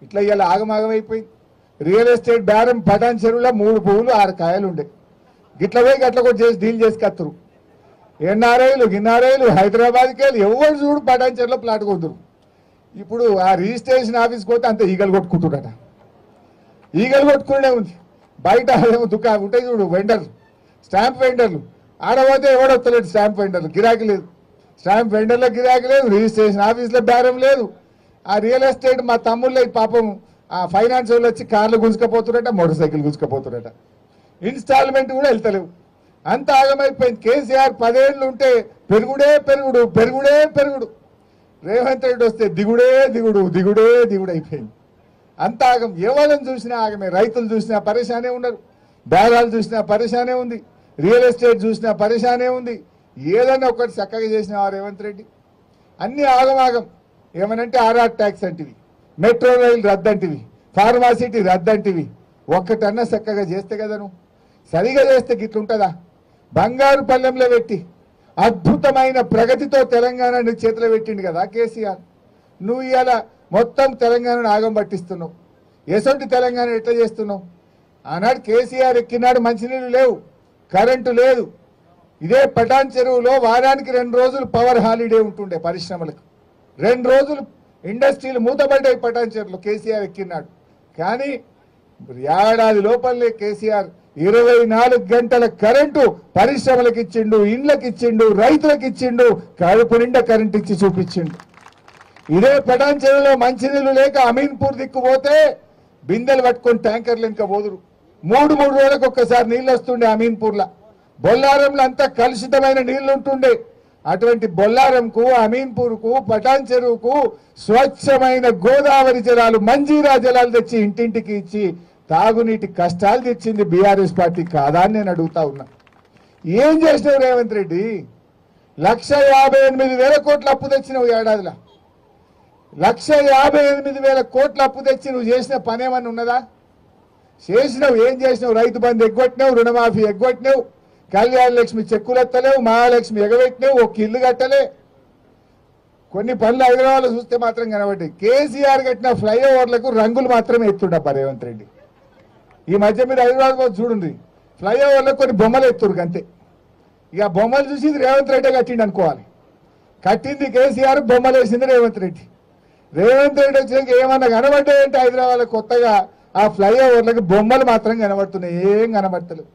ఇట్లా ఇవాళ ఆగమాగమైపోయింది. Real estate బేరం పటాన్ చెరువులో 3 పువ్వులు 6 కాయలు ఉండే. గిట్ల పోయి గట్ల కూడా చేసి డీల్ చేసి కత్తరు. ఎన్ఆర్ఐలు హైదరాబాద్కి వెళ్ళి ఎవరు చూడు పటాన్ చెరువులో ప్లాట్ కొద్దురు. ఇప్పుడు ఆ రిజిస్ట్రేషన్ ఆఫీస్కి పోతే అంత ఈగలు కొట్టుకుంటున్నారట. ఈగలు కొట్టుకునే ఉంది. బయట దుకాణం ఉంటాయి చూడు వెండర్లు, స్టాంప్ వెండర్లు, ఆడపోతే ఎవడొస్తలేడు. స్టాంప్ వెండర్లు గిరాకీ లేదు, స్టాంప్ వెండర్లో గిరాకీ లేదు, రిజిస్ట్రేషన్ ఆఫీస్లో బేరం లేదు. ఆ రియల్ ఎస్టేట్ మా తమ్ముళ్ళ పాపం ఆ ఫైనాన్స్ వాళ్ళు వచ్చి కార్లు గుంజుకపోతున్నట, మోటార్ సైకిల్ గుంజుకపోతున్నట. ఇన్స్టాల్మెంట్ కూడా వెళ్తలేవు. అంత ఆగమైపోయింది. కేసీఆర్ 10 ఏళ్ళు ఉంటే పెరుగుడే పెరుగుడు పెరుగుడే పెరుగుడు. రేవంత్ రెడ్డి వస్తే దిగుడే దిగుడు దిగుడే దిగుడు అయిపోయింది. అంత ఆగం. ఎవరిని చూసినా ఆగమే. రైతులు చూసినా పరేషానే ఉన్నారు, బేరాలు చూసినా పరేషానే ఉంది, రియల్ ఎస్టేట్ చూసినా పరేషానే ఉంది. ఏదైనా ఒకటి చక్కగా చేసినా రేవంత్ రెడ్డి అన్ని ఆగమాగం. ఏమనంటే ఆర్ఆర్ ట్యాక్స్ అంటివి, మెట్రో రైలు రద్దంటివి, ఫార్మాసిటీ రద్దంటివి. ఒక్కటన్నా చక్కగా చేస్తే కదా. నువ్వు సరిగా చేస్తే గిట్లుంటుందా? బంగారు పల్లెంలో పెట్టి అద్భుతమైన ప్రగతితో తెలంగాణని చేతిలో పెట్టిండు కదా కేసీఆర్. నువ్వు ఇవాళ మొత్తం తెలంగాణను ఆగం పట్టిస్తున్నావు. ఎసొంటి తెలంగాణ ఎట్లా చేస్తున్నావు? ఆనాడు కేసీఆర్ ఎక్కినాడు మంచినీళ్ళు లేవు, కరెంటు లేదు. ఇదే పటాన్ చెరువులో వారానికి 2 రోజులు పవర్ హాలిడే ఉంటుండే పరిశ్రమలకు. 2 రోజులు ఇండస్ట్రీలు మూతపడ్డాయి పటాన్ చెరువులో కేసీఆర్ ఎక్కినాడు. కానీ ఏడాది లోపలే కేసీఆర్ 24 గంటల కరెంటు పరిశ్రమలకు ఇచ్చిండు, ఇండ్లకు ఇచ్చిండు, రైతులకు ఇచ్చిండు, కడుపు నిండా కరెంటు ఇచ్చి చూపించిండు. ఇదే పటాన్ చెరువులో మంచినీళ్ళు లేక అమీన్పూర్ దిక్కుపోతే బిందెలు పట్టుకొని ట్యాంకర్లు ఇంకా పోదురు. 3 రోజులకు ఒక్కసారి నీళ్ళు వస్తుండే అమీన్పూర్లో. బొల్లారంలో అంతా కలుషితమైన నీళ్లు ఉంటుండే. అటువంటి బొల్లారంకు, అమీన్పూర్కు, పటాన్ చెరువుకు స్వచ్ఛమైన గోదావరి జలాలు, మంజీరా జలాలు తెచ్చి ఇంటింటికి ఇచ్చి తాగునీటి కష్టాలు తెచ్చింది బీఆర్ఎస్ పార్టీ కాదా అని నేను అడుగుతా ఉన్నా. ఏం చేసినావు రేవంత్ రెడ్డి? 1,58,000 కోట్ల అప్పు తెచ్చినావు ఏడాదిలో. 1,58,000 కోట్ల అప్పు తెచ్చి నువ్వు చేసిన పని ఏమన్నా ఉన్నదా? చేసినావు. ఏం చేసినావు? రైతు బంధు ఎగ్గొట్టినావు, రుణమాఫీ ఎగ్గొట్టినావు, కళ్యాణ లక్ష్మి చెక్కులు ఎత్తలేవు, మహాలక్ష్మి ఎగబెట్టినావు, ఒక ఇల్లు కట్టలే. కొన్ని పనులు హైదరాబాద్లో చూస్తే మాత్రం కనబడ్డాయి. కేసీఆర్ కట్టిన ఫ్లైఓవర్లకు రంగులు మాత్రమే ఎత్తుండప్ప రేవంత్ రెడ్డి. ఈ మధ్య మీరు హైదరాబాద్ చూడండి, ఫ్లైఓవర్లకు కొన్ని బొమ్మలు ఎత్తురు అంతే. ఇక బొమ్మలు చూసి ఇది రేవంత్ రెడ్డి కట్టిండి అనుకోవాలి. కట్టింది కేసీఆర్, బొమ్మలు వేసింది రేవంత్ రెడ్డి. రేవంత్ రెడ్డి వచ్చాక ఏమన్నా కనబడ్డాయంటే హైదరాబాద్లో కొత్తగా ఆ ఫ్లైఓవర్లకు బొమ్మలు మాత్రం కనబడుతున్నాయి, ఏం కనబడతలేవు.